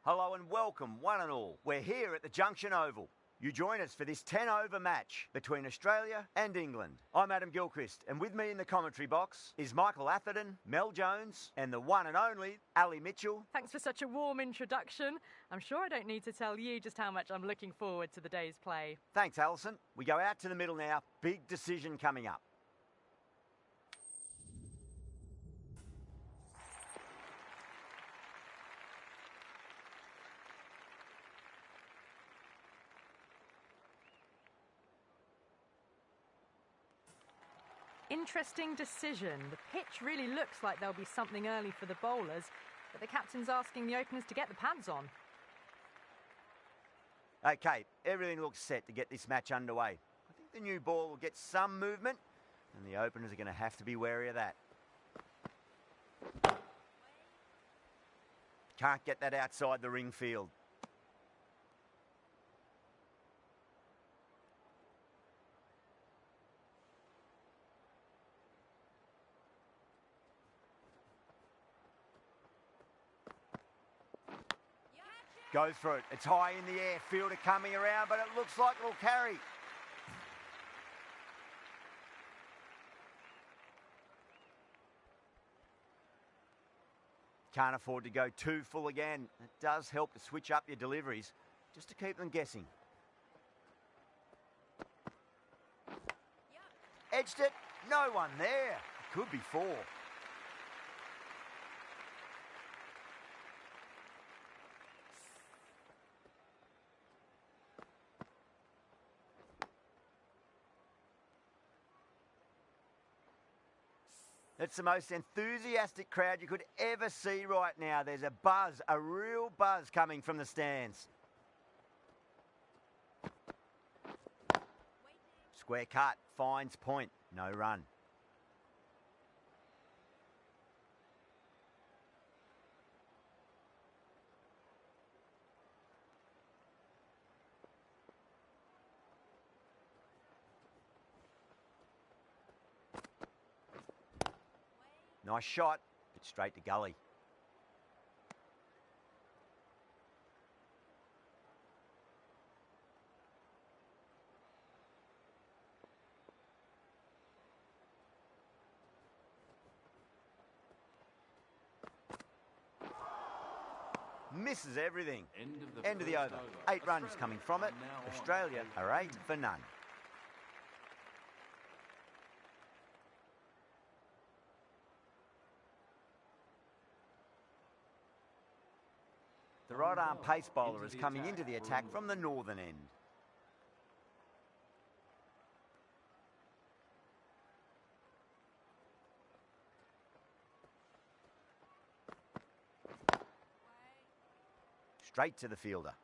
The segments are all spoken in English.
Hello and welcome, one and all. We're here at the Junction Oval. You join us for this 10-over match between Australia and England. I'm Adam Gilchrist, and with me in the commentary box is Michael Atherton, Mel Jones, and the one and only Ali Mitchell. Thanks for such a warm introduction. I'm sure I don't need to tell you just how much I'm looking forward to the day's play. Thanks, Alison. We go out to the middle now. Big decision coming up. Interesting decision. The pitch really looks like there'll be something early for the bowlers, but the captain's asking the openers to get the pads on. Okay, everything looks set to get this match underway. I think the new ball will get some movement, and the openers are going to have to be wary of that. Can't get that outside the ring field. Goes for it. It's high in the air. Fielder coming around, but it looks like it'll carry. Can't afford to go too full again. It does help to switch up your deliveries, just to keep them guessing. Edged it. No one there. Could be four. It's the most enthusiastic crowd you could ever see right now. There's a buzz, a real buzz coming from the stands. Square cut, finds point, no run. Nice shot, but straight to gully. Misses everything. End of the over. 8 runs coming from it. Australia are 8 for none. The right-arm pace bowler is coming into the attack from the northern end. Straight to the fielder.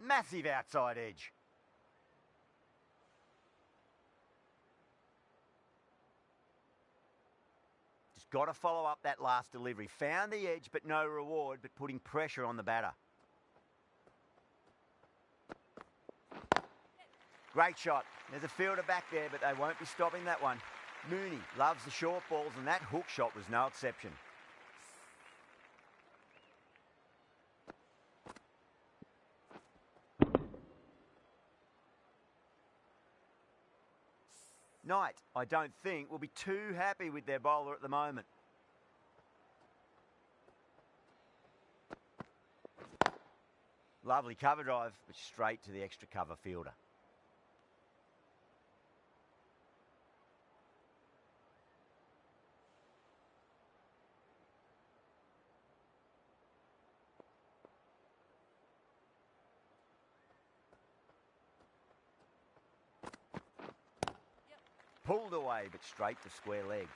Massive outside edge. Just got to follow up that last delivery. Found the edge, but no reward, but putting pressure on the batter. Great shot. There's a fielder back there, but they won't be stopping that one. Mooney loves the short balls, and that hook shot was no exception. Knight, I don't think, will be too happy with their bowler at the moment. Lovely cover drive, but straight to the extra cover fielder. Pulled away, but straight to square leg.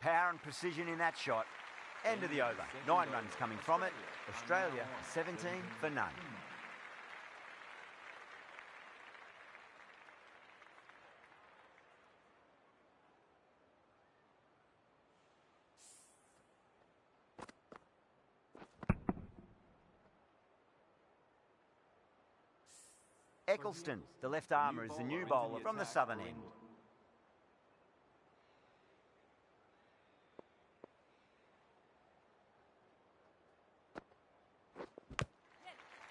Power and precision in that shot. End of the over. 9 runs coming from it. Australia 17 for none. Eccleston, the left armour, is the new bowler from the southern end.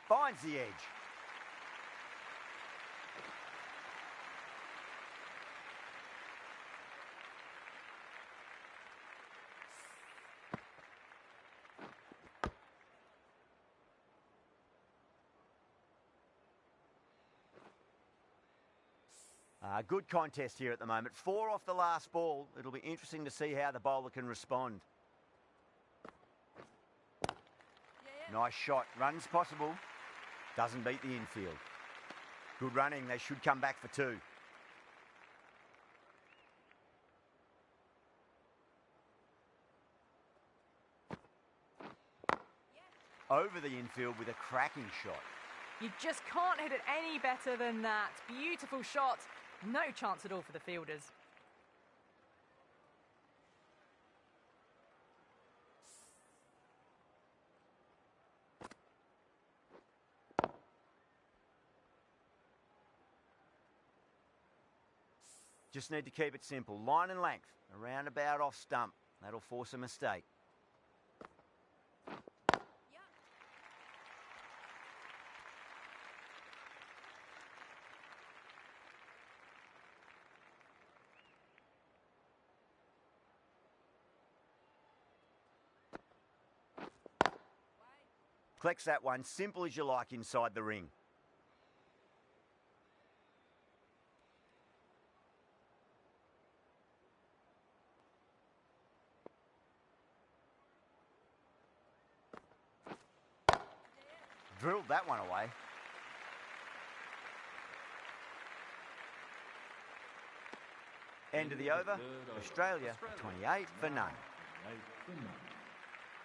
Finds the edge. Good contest here at the moment. 4 off the last ball. It'll be interesting to see how the bowler can respond. Nice shot. Runs possible. Doesn't beat the infield. Good running. They should come back for 2. Over the infield with a cracking shot. You just can't hit it any better than that. Beautiful shot. No chance at all for the fielders. Just need to keep it simple. Line and length. Around about off stump. That'll force a mistake. Collects that one, simple as you like, inside the ring. Drilled that one away. End of the over. Australia 28 for none.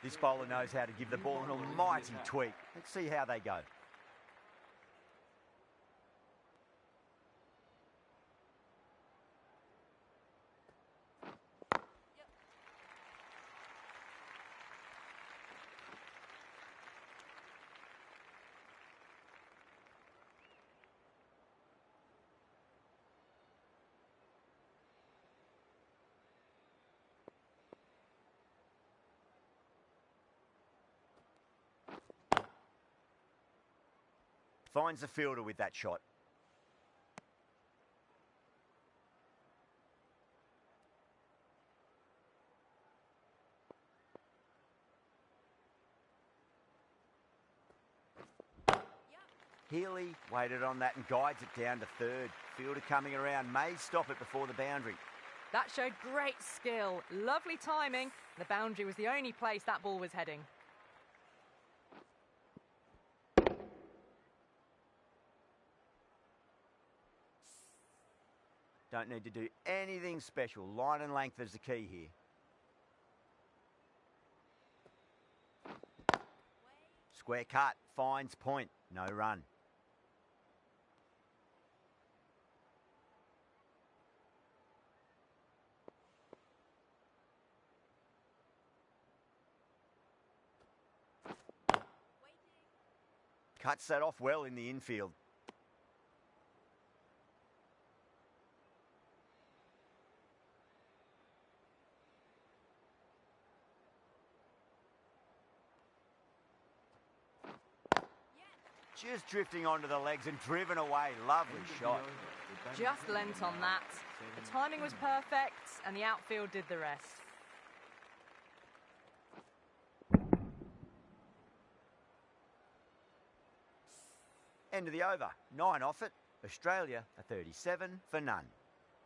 This bowler knows how to give the ball an almighty tweak. Let's see how they go. Finds the fielder with that shot. Healy waited on that and guides it down to third. Fielder coming around may stop it before the boundary. That showed great skill. Lovely timing. The boundary was the only place that ball was heading. Don't need to do anything special. Line and length is the key here. Square cut, finds point, no run. Cuts that off well in the infield. Just drifting onto the legs and driven away. Lovely shot. Just lent on that. The timing was perfect and the outfield did the rest. End of the over. 9 off it. Australia are 37 for none.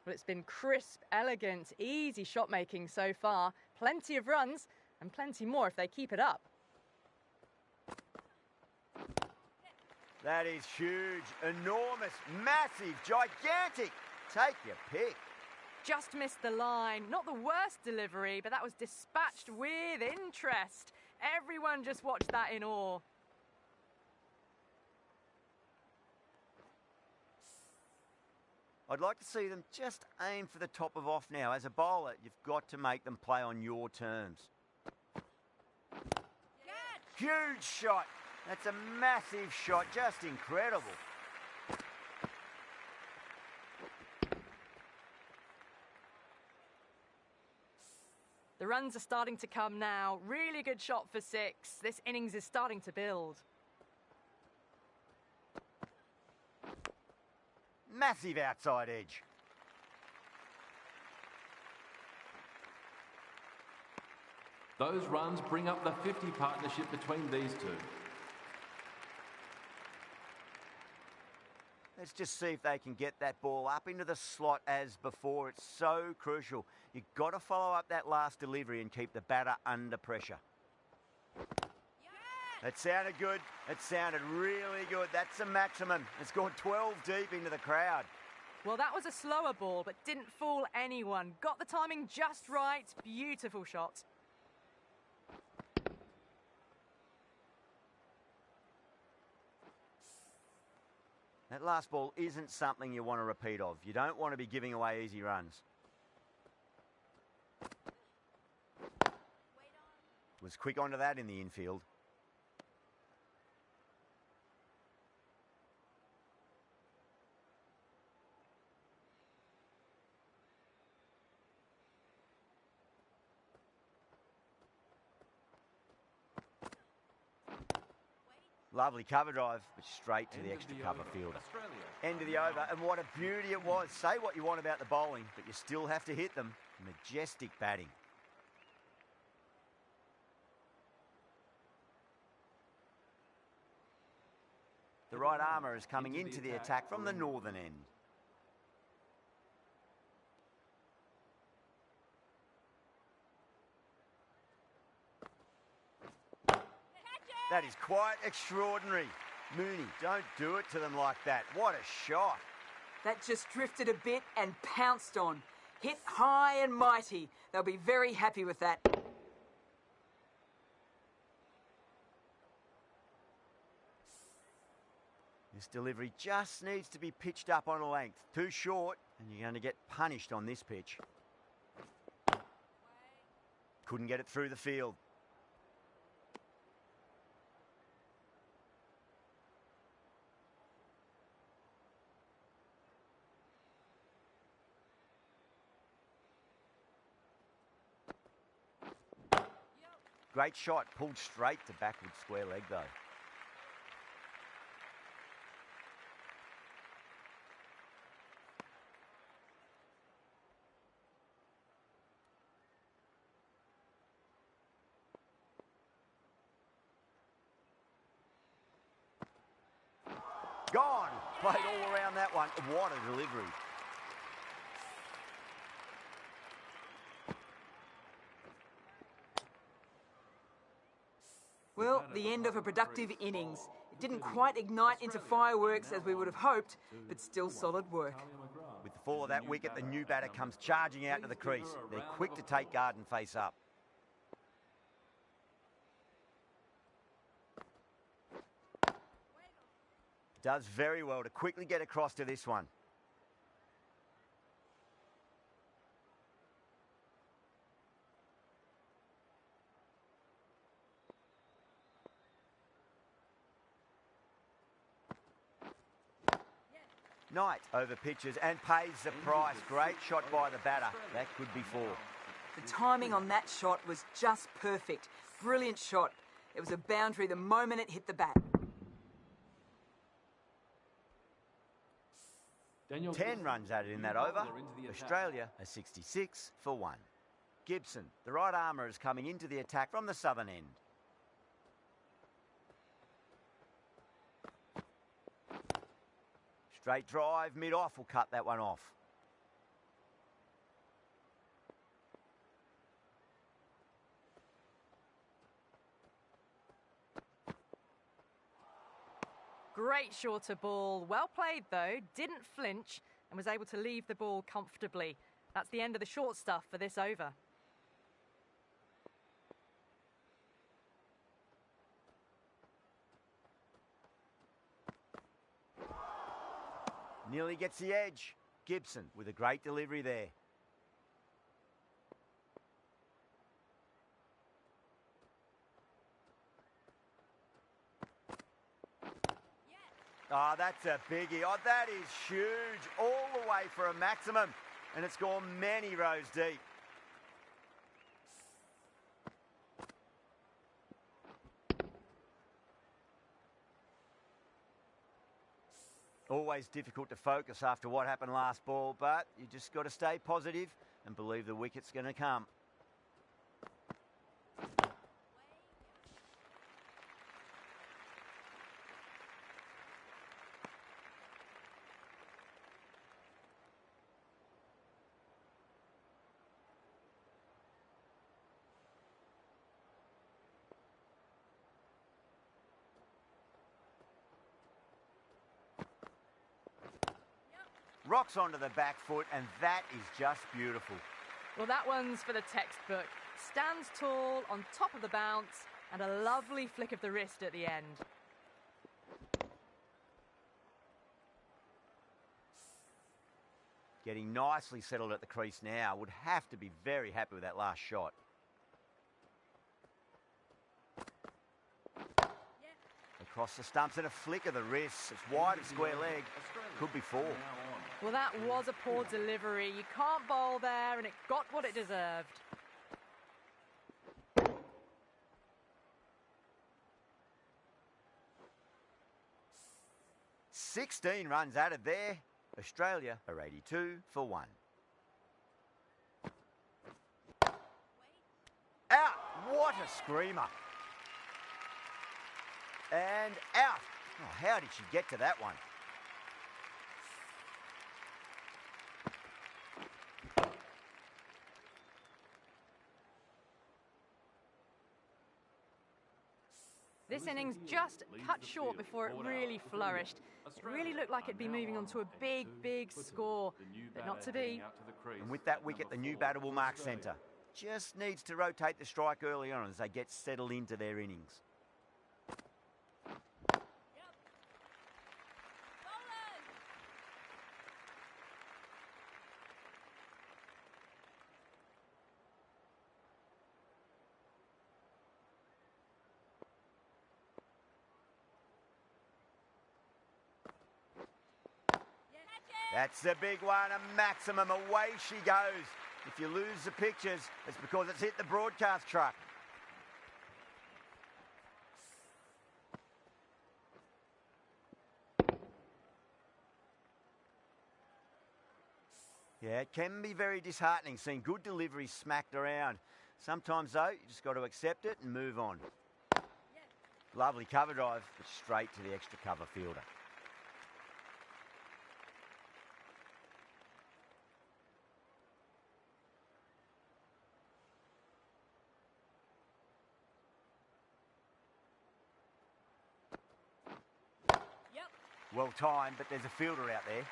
Well, it's been crisp, elegant, easy shot making so far. Plenty of runs and plenty more if they keep it up. That is huge, enormous, massive, gigantic. Take your pick. Just missed the line. Not the worst delivery, but that was dispatched with interest. Everyone just watched that in awe. I'd like to see them just aim for the top of off now. As a bowler, you've got to make them play on your terms. Huge shot. That's a massive shot. Just incredible. The runs are starting to come now. Really good shot for 6. This innings is starting to build. Massive outside edge. Those runs bring up the 50 partnership between these two. Let's just see if they can get that ball up into the slot as before. It's so crucial. You've got to follow up that last delivery and keep the batter under pressure. That sounded good. It sounded really good. That's a maximum. It's gone 12 deep into the crowd. Well, that was a slower ball, but didn't fool anyone. Got the timing just right. Beautiful shot. That last ball isn't something you want to repeat of. You don't want to be giving away easy runs. Was quick onto that in the infield. Lovely cover drive, but straight to the extra cover fielder. End of the over, and what a beauty it was. Say what you want about the bowling, but you still have to hit them. Majestic batting. The right armour is coming into the attack from the northern end. That is quite extraordinary. Mooney, don't do it to them like that. What a shot. That just drifted a bit and pounced on. Hit high and mighty. They'll be very happy with that. This delivery just needs to be pitched up on a length. Too short, and you're going to get punished on this pitch. Couldn't get it through the field. Great shot, pulled straight to backward square leg though. Gone! Played all around that one. What a delivery. Well, the end of a productive innings. It didn't quite ignite into fireworks as we would have hoped, but still solid work. With the fall of that wicket, the new batter comes charging out to the crease. They're quick to take guard and face up. Does very well to quickly get across to this one. Knight over pitches and pays the price. Great shot by the batter. That could be 4. The timing on that shot was just perfect. Brilliant shot. It was a boundary the moment it hit the bat. 10 runs added in that over. Australia a 66 for 1. Gibson, the right armour, is coming into the attack from the southern end. Straight drive, mid-off will cut that one off. Great shorter ball. Well played though. Didn't flinch and was able to leave the ball comfortably. That's the end of the short stuff for this over. Nearly gets the edge. Gibson with a great delivery there. Oh, that's a biggie. Oh, that is huge. All the way for a maximum. And it's gone many rows deep. Always difficult to focus after what happened last ball, but you just got to stay positive and believe the wicket's going to come. Rocks onto the back foot, and that is just beautiful. Well, that one's for the textbook. Stands tall, on top of the bounce, and a lovely flick of the wrist at the end. Getting nicely settled at the crease now. Would have to be very happy with that last shot. Across the stumps and a flick of the wrist. It's wide and square leg. Could be 4. Well, that was a poor delivery. You can't bowl there, and it got what it deserved. "16 runs added there. Australia are 82 for 1. Out! What a screamer. And out. Oh, how did she get to that one? This innings just cut short before it really flourished. It really looked like it'd be moving on to a big, big score, but not to be. And with that wicket, the new batter will mark centre. Just needs to rotate the strike early on as they get settled into their innings. That's the big one, a maximum. Away she goes. If you lose the pictures, it's because it's hit the broadcast truck. Yeah, it can be very disheartening seeing good deliveries smacked around. Sometimes, though, you just got to accept it and move on. Lovely cover drive, but straight to the extra cover fielder. Well timed, but there's a fielder out there.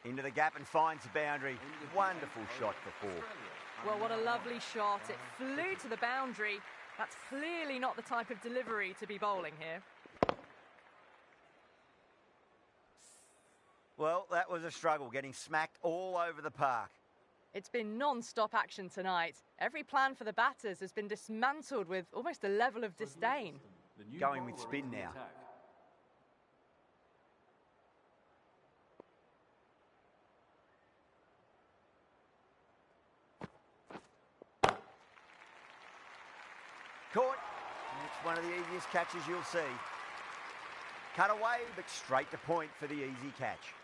Into the gap and finds the boundary. Wonderful shot for 4. Well, what a lovely shot. It flew to the boundary. That's clearly not the type of delivery to be bowling here. Well, that was a struggle, getting smacked all over the park. It's been non-stop action tonight. Every plan for the batters has been dismantled with almost a level of disdain. Going with spin now. Caught. It's one of the easiest catches you'll see. Cut away, but straight to point for the easy catch.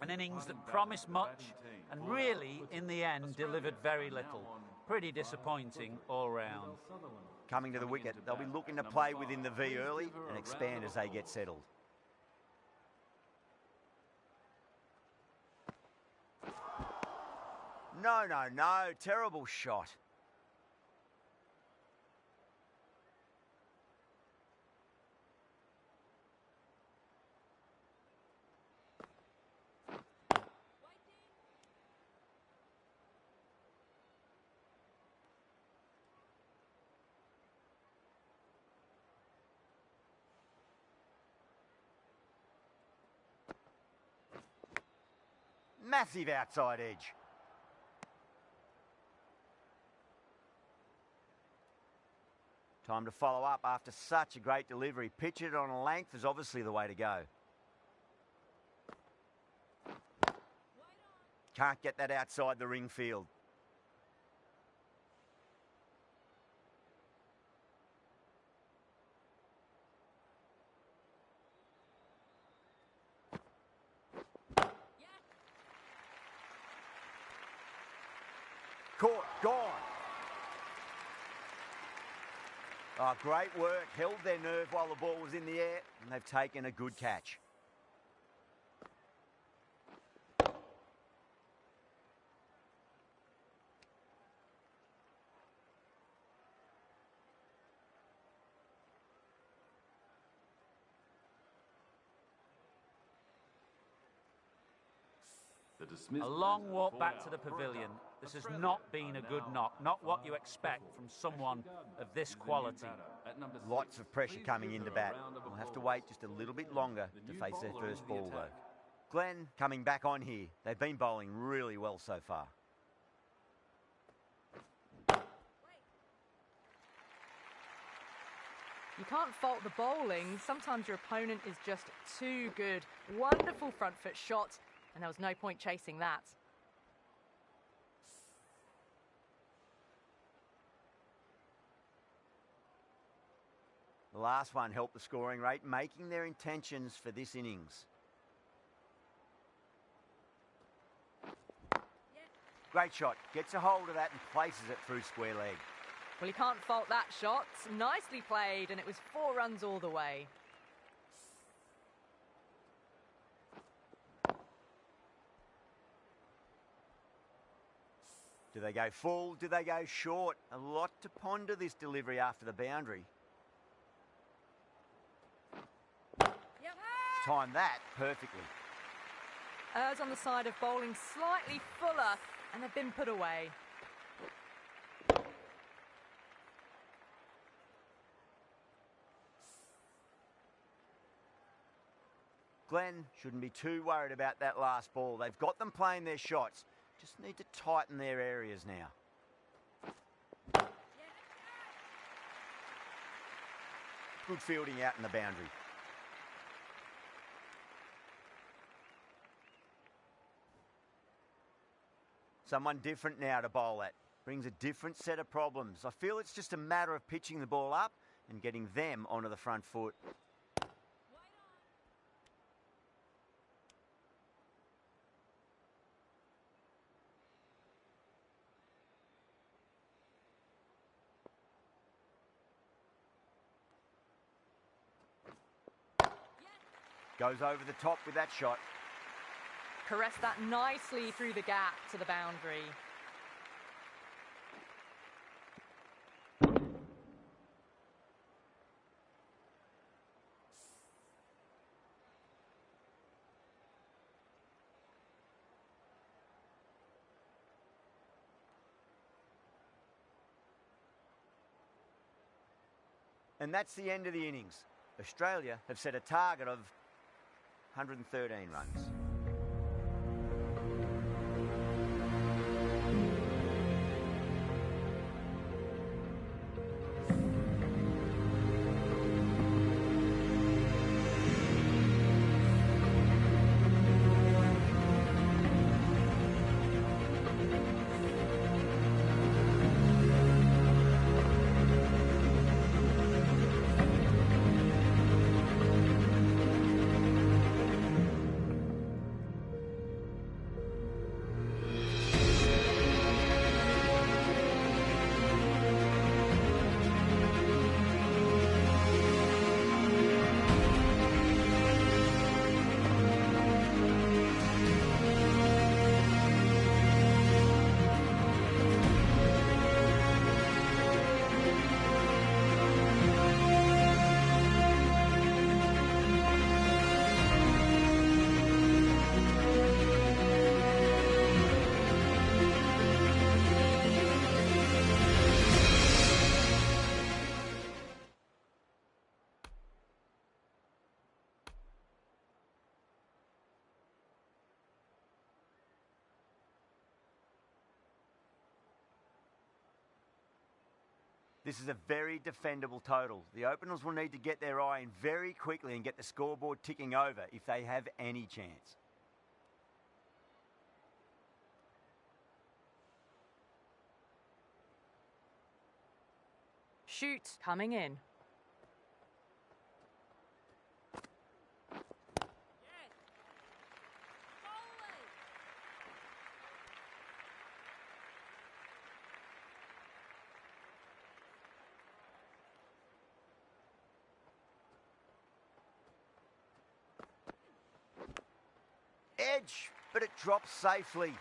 An innings that promised much and really, in the end, delivered very little. Pretty disappointing all round. Coming to the wicket, they'll be looking to play within the V early and expand as they get settled. No, no, no. Terrible shot. Massive outside edge. Time to follow up after such a great delivery. Pitch it on a length is obviously the way to go. Can't get that outside the ring field. Caught, gone. Oh, great work. Held their nerve while the ball was in the air, and they've taken a good catch. A long walk back to the pavilion. This has not been a good knock, not what you expect from someone of this quality. Lots of pressure coming into bat. We'll have to wait just a little bit longer to face their first ball, though. Glenn coming back on here. They've been bowling really well so far. You can't fault the bowling. Sometimes your opponent is just too good. Wonderful front foot shot, and there was no point chasing that. The last one helped the scoring rate, making their intentions for this innings. Great shot. Gets a hold of that and places it through square leg. Well, you can't fault that shot. Nicely played, and it was 4 runs all the way. Do they go full? Do they go short? A lot to ponder this delivery after the boundary. Timed that perfectly. Errs on the side of bowling slightly fuller, and they've been put away. Glenn shouldn't be too worried about that last ball. They've got them playing their shots. Just need to tighten their areas now. Good fielding out in the boundary. Someone different now to bowl at. Brings a different set of problems. I feel it's just a matter of pitching the ball up and getting them onto the front foot. Goes over the top with that shot. Caressed that nicely through the gap to the boundary. And that's the end of the innings. Australia have set a target of 113 runs. This is a very defendable total. The openers will need to get their eye in very quickly and get the scoreboard ticking over if they have any chance. Shoot coming in. Edge, but it drops safely.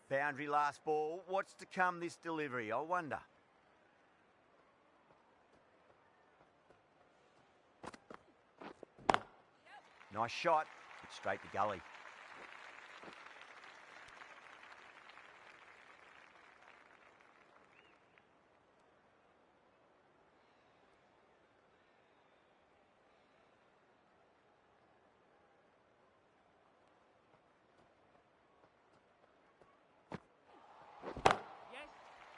Boundary last ball. What's to come this delivery, I wonder. Nice shot, but straight to gully.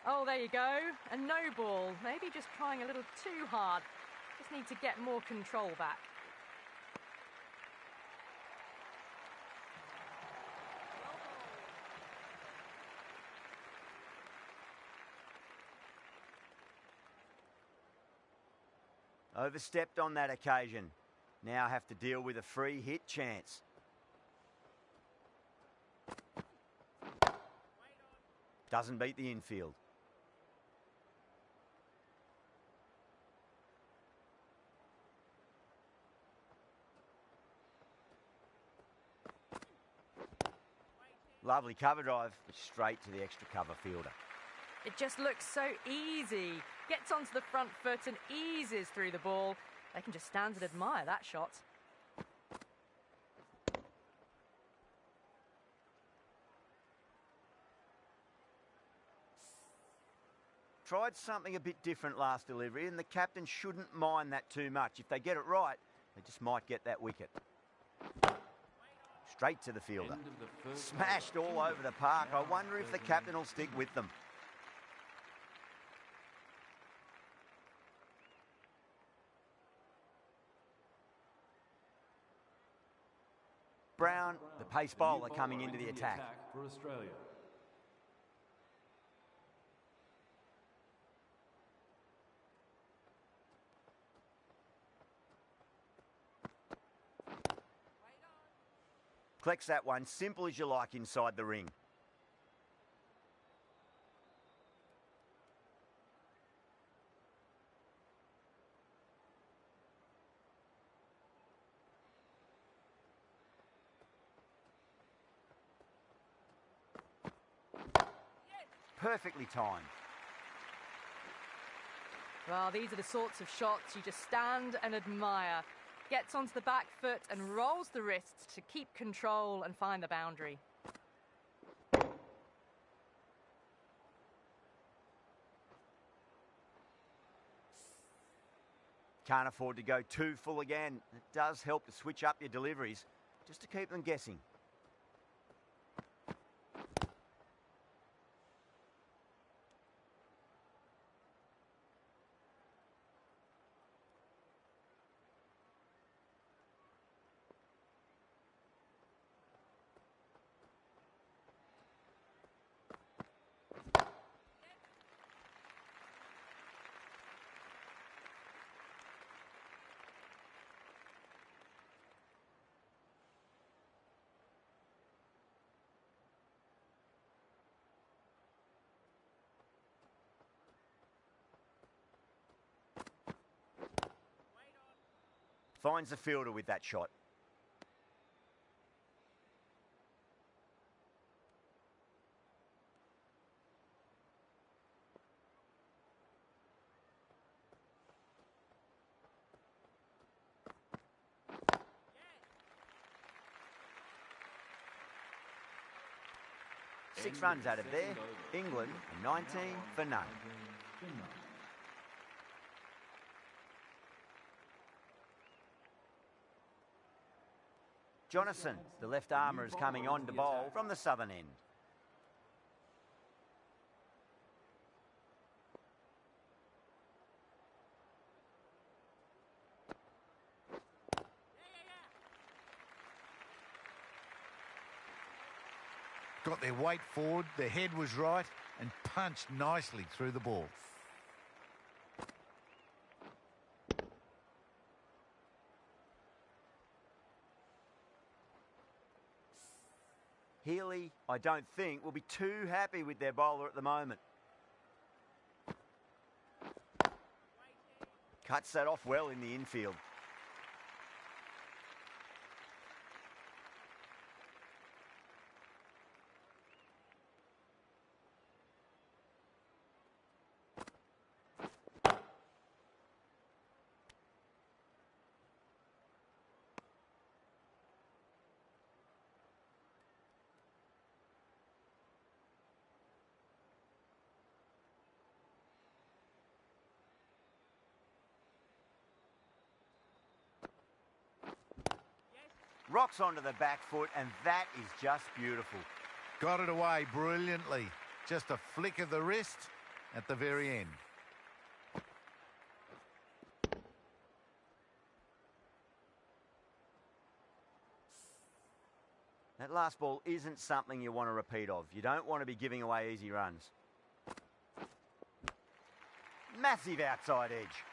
Oh, there you go. A no ball. Maybe just trying a little too hard. Just need to get more control back. Overstepped on that occasion. Now have to deal with a free hit chance. Doesn't beat the infield. Lovely cover drive, but straight to the extra cover fielder. It just looks so easy. Gets onto the front foot and eases through the ball. They can just stand and admire that shot. Tried something a bit different last delivery, and the captain shouldn't mind that too much. If they get it right, they just might get that wicket. Straight to the fielder. Smashed all over the park. I wonder if the captain will stick with them. Brown, the pace bowler, coming into the attack. For Australia. Collects that one, simple as you like, inside the ring. Perfectly timed. Well, these are the sorts of shots you just stand and admire. Gets onto the back foot and rolls the wrists to keep control and find the boundary. Can't afford to go too full again. It does help to switch up your deliveries, just to keep them guessing. Finds the fielder with that shot. Six runs out of there. England 19 for none. Jonathan, the left armour, is coming on to bowl from the southern end. Got their weight forward, their head was right, and punched nicely through the ball. Healy, I don't think, will be too happy with their bowler at the moment. Cuts that off well in the infield. Rocks onto the back foot, and that is just beautiful. Got it away brilliantly. Just a flick of the wrist at the very end. That last ball isn't something you want to repeat of. You don't want to be giving away easy runs. Massive outside edge.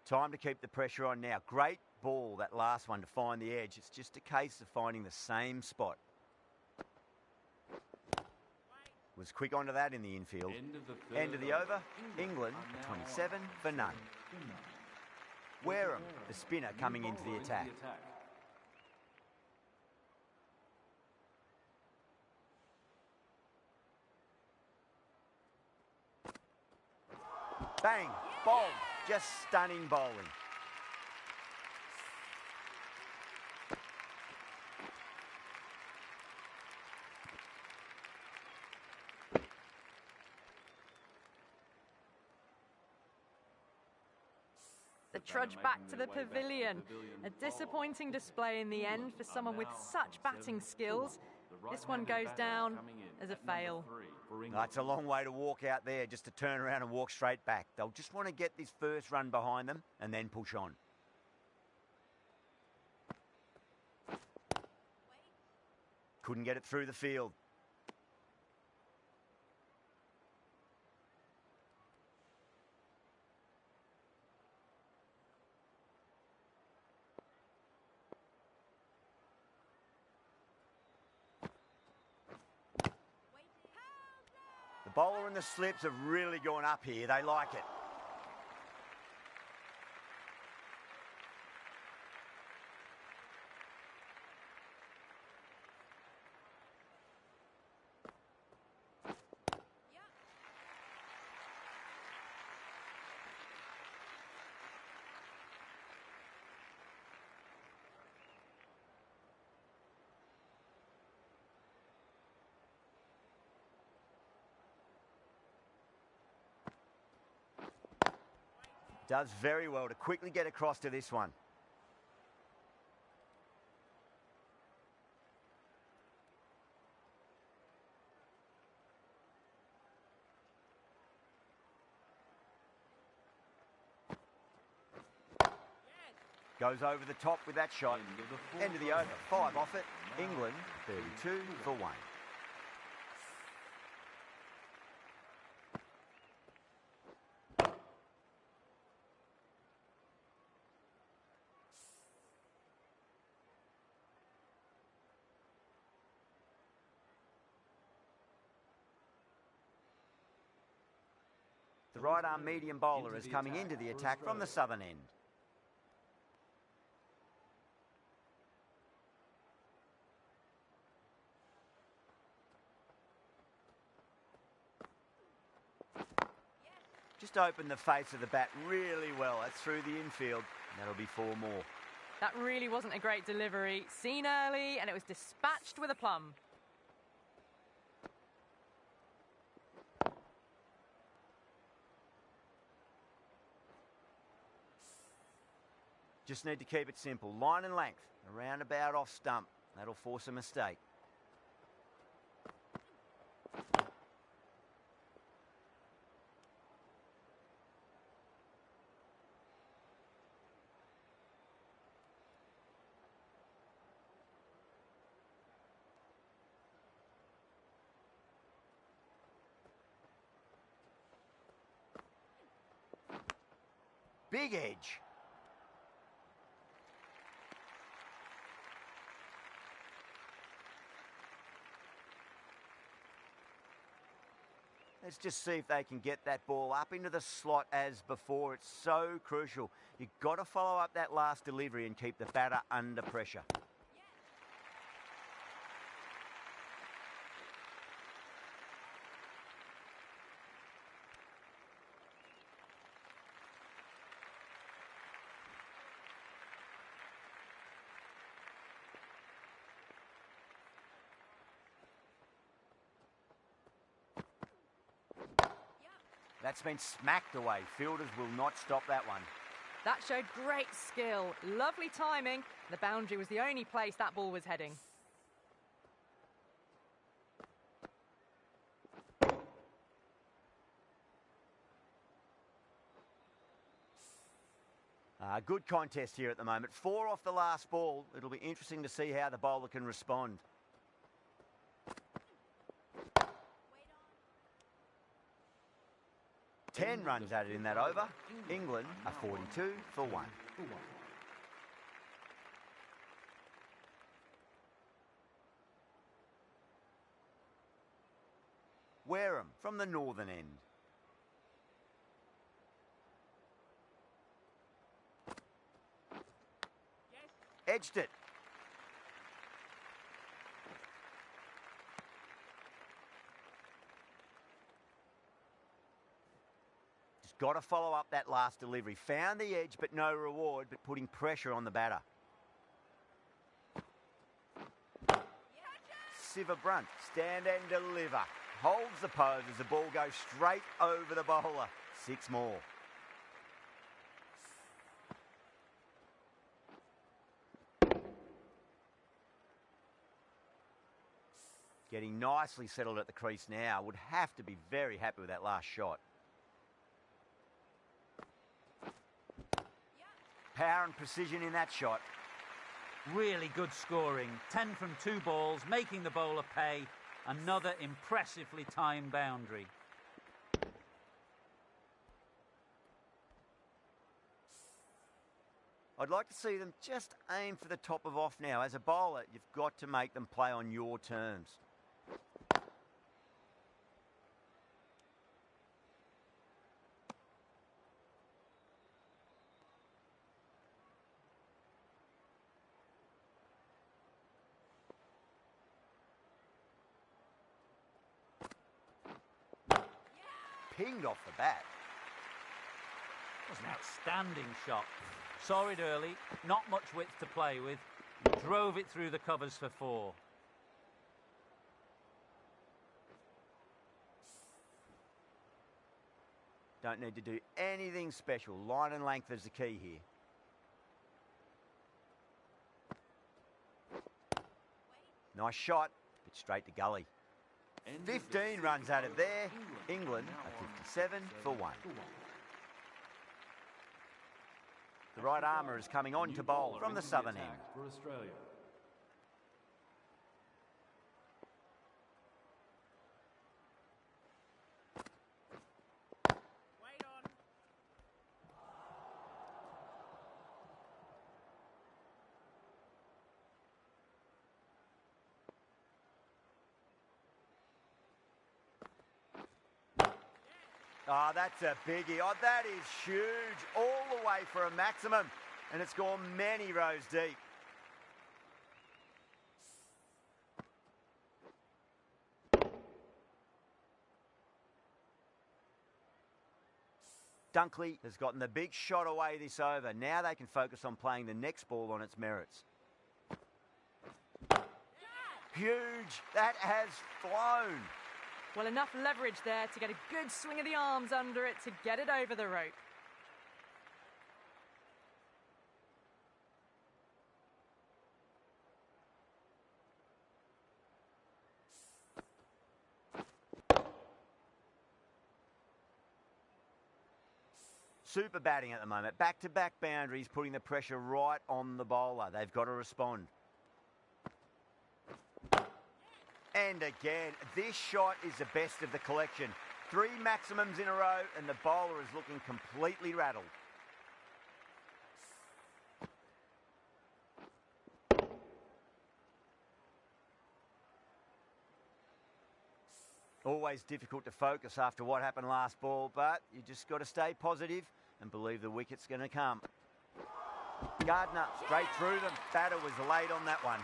Time to keep the pressure on now. Great ball, that last one, to find the edge. It's just a case of finding the same spot. Was quick onto that in the infield. End of the over. England, 27 for none. Wareham, the spinner, coming into the attack. Bang, bowled. Just stunning bowling. The trudge back to the pavilion. A disappointing display in the end for someone with such batting skills. This one goes down as a fail. It's a long way to walk out there just to turn around and walk straight back. They'll just want to get this first run behind them and then push on. Couldn't get it through the field. The bowler and the slips have really gone up here. They like it. Does very well to quickly get across to this one. Goes over the top with that shot. End of the over. 5 off it. England 32 for 1. The right arm medium bowler is coming into the attack from the southern end. Just opened the face of the bat really well. That's through the infield. That'll be 4 more. That really wasn't a great delivery. Seen early, and it was dispatched with aplomb. Just need to keep it simple. Line and length, around about off stump. That'll force a mistake. Big edge. Let's just see if they can get that ball up into the slot as before. It's so crucial. You've got to follow up that last delivery and keep the batter under pressure. That's been smacked away. Fielders will not stop that one. That showed great skill. Lovely timing. The boundary was the only place that ball was heading. Good contest here at the moment. 4 off the last ball. It'll be interesting to see how the bowler can respond. Ten runs added in that over. England are 42 for 1. Wareham from the northern end. Edged it. Just got to follow up that last delivery. Found the edge, but no reward, but putting pressure on the batter. Siver Brunt, stand and deliver. Holds the pose as the ball goes straight over the bowler. 6 more. Getting nicely settled at the crease now. Would have to be very happy with that last shot. Power and precision in that shot. Really good scoring. 10 from 2 balls, making the bowler pay. Another impressively timed boundary. I'd like to see them just aim for the top of off now. As a bowler, you've got to make them play on your terms. Pinged off the bat. It was an outstanding shot. Saw it early, not much width to play with. Drove it through the covers for 4. Don't need to do anything special. Line and length is the key here. Nice shot, but straight to gully. 15 runs out of there. England are 57 for 1. The right armour is coming on to bowl from the southern end. For Australia. Oh, that's a biggie. Oh, that is huge. All the way for a maximum. And it's gone many rows deep. Dunkley has gotten the big shot away this over. Now they can focus on playing the next ball on its merits. Huge. That has flown. Well, enough leverage there to get a good swing of the arms under it to get it over the rope. Super batting at the moment. Back-to-back boundaries, putting the pressure right on the bowler. They've got to respond. And again, this shot is the best of the collection. 3 maximums in a row, and the bowler is looking completely rattled. Always difficult to focus after what happened last ball, but you just got to stay positive and believe the wicket's going to come. Gardner straight through them. Batter was late on that one.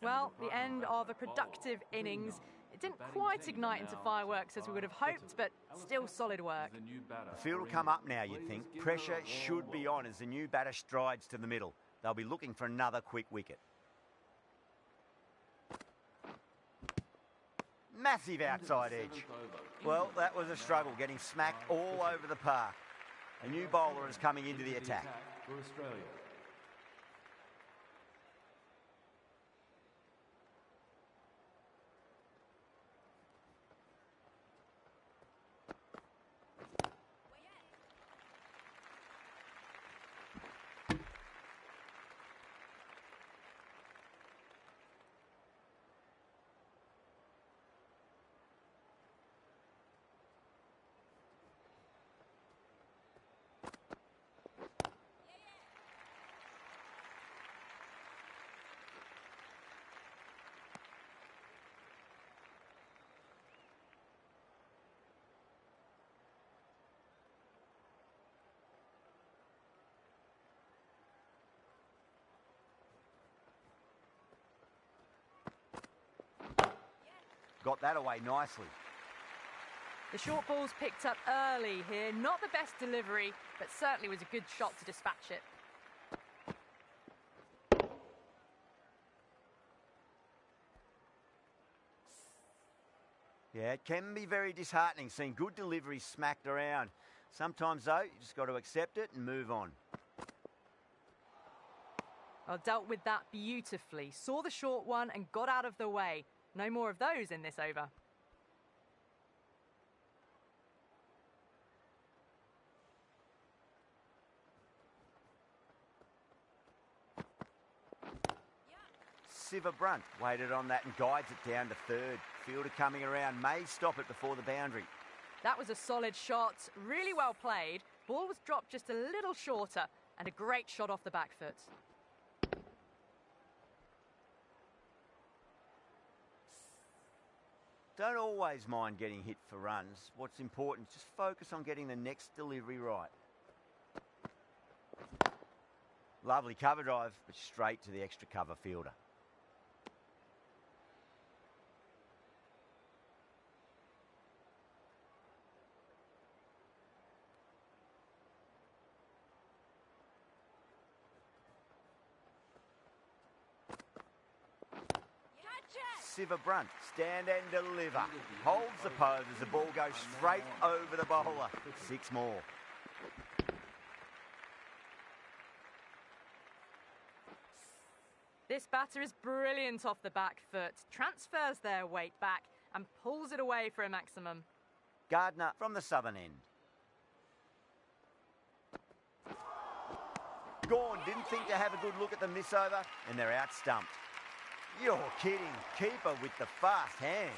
Well, the end of a productive innings. It didn't quite ignite into fireworks as we would have hoped, but still solid work. The field will come up now, you'd think. Pressure should be on as the new batter strides to the middle. They'll be looking for another quick wicket. Massive outside edge. Well, that was a struggle, getting smacked all over the park. A new bowler is coming into the attack. For Australia. Got that away nicely. The short ball's picked up early here. Not the best delivery, but certainly was a good shot to dispatch it. Yeah, it can be very disheartening seeing good delivery smacked around. Sometimes, though, you just got to accept it and move on. Well, dealt with that beautifully. Saw the short one and got out of the way. No more of those in this over. Siva Brunt waited on that and guides it down to third. Fielder coming around, may stop it before the boundary. That was a solid shot, really well played. Ball was dropped just a little shorter and a great shot off the back foot. Don't always mind getting hit for runs. What's important is just focus on getting the next delivery right. Lovely cover drive, but straight to the extra cover fielder. Siva Brunt, stand and deliver. Holds the pose as the ball goes straight over the bowler. 6 more. This batter is brilliant off the back foot. Transfers their weight back and pulls it away for a maximum. Gardner from the southern end. Gawn didn't think to have a good look at them this over, and they're out stumped. You're kidding. Keeper with the fast hands.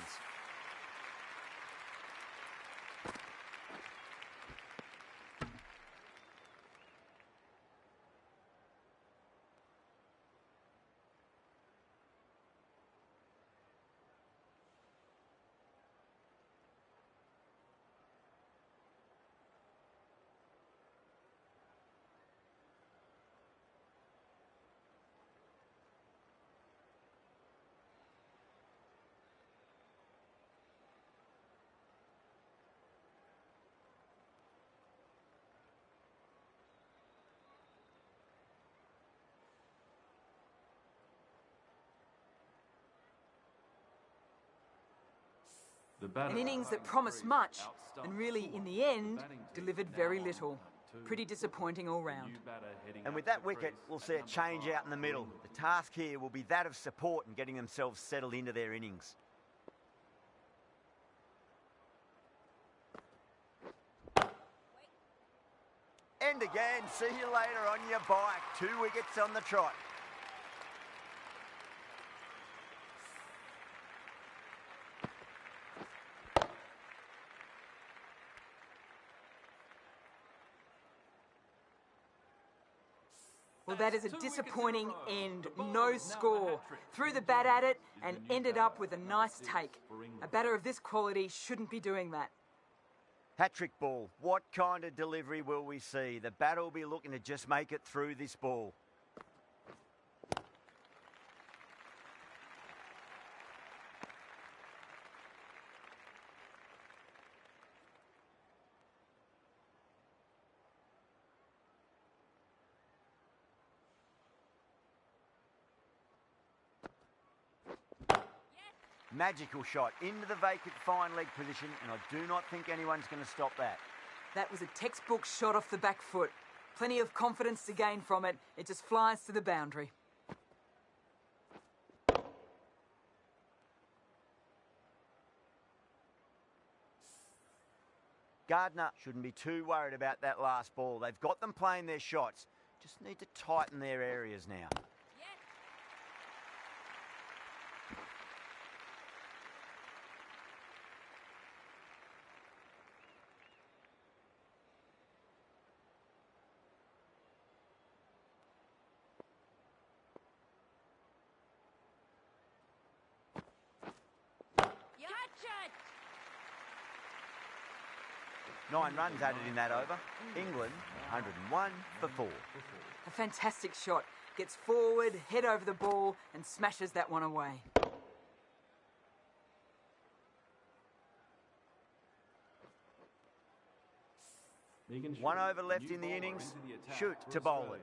An innings that promised much and really, in the end, delivered very little. Pretty disappointing all round. And with that wicket, we'll see a change out in the middle. The task here will be that of support and getting themselves settled into their innings. And again, see you later on your bike. 2 wickets on the trot. Well, that is a disappointing end. No score. Threw the bat at it and ended up with a nice take. A batter of this quality shouldn't be doing that. Hat-trick ball. What kind of delivery will we see? The batter will be looking to just make it through this ball. Magical shot into the vacant fine leg position, and I do not think anyone's going to stop that. That was a textbook shot off the back foot. Plenty of confidence to gain from it. It just flies to the boundary. Gardner shouldn't be too worried about that last ball. They've got them playing their shots. Just need to tighten their areas now. Nine runs added in that over. England, 101 for 4. A fantastic shot. Gets forward, head over the ball, and smashes that one away. One over left in the innings. Shoot to bowl it.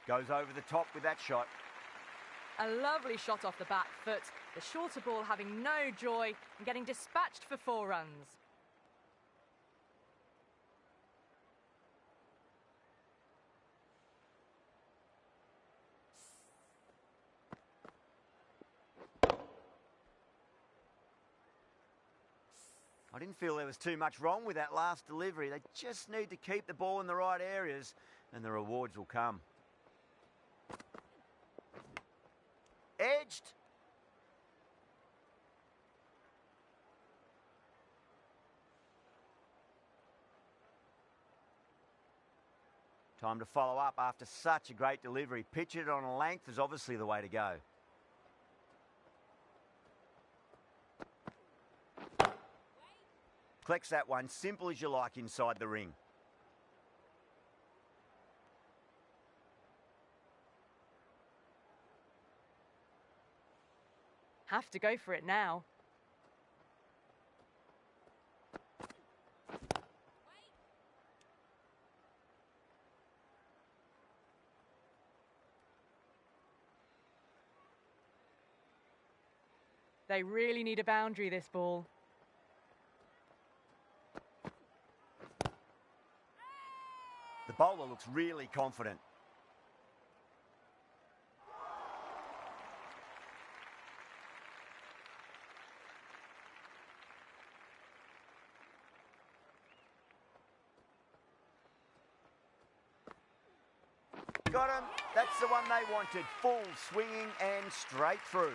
Goes over the top with that shot. A lovely shot off the back foot. The shorter ball having no joy and getting dispatched for 4 runs. I didn't feel there was too much wrong with that last delivery. They just need to keep the ball in the right areas and the rewards will come. Edged. Time to follow up after such a great delivery. Pitch it on a length is obviously the way to go. Collects that one, simple as you like inside the ring. Have to go for it now. They really need a boundary, this ball. The bowler looks really confident. Got him. That's the one they wanted. Full swinging and straight through.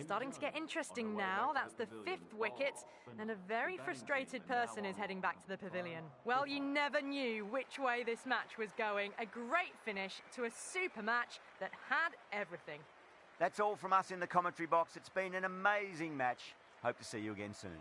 Starting to get interesting now. That's the 5th wicket, and a very frustrated person is heading back to the pavilion. Well, you never knew which way this match was going. A great finish to a super match that had everything. That's all from us in the commentary box. It's been an amazing match. Hope to see you again soon.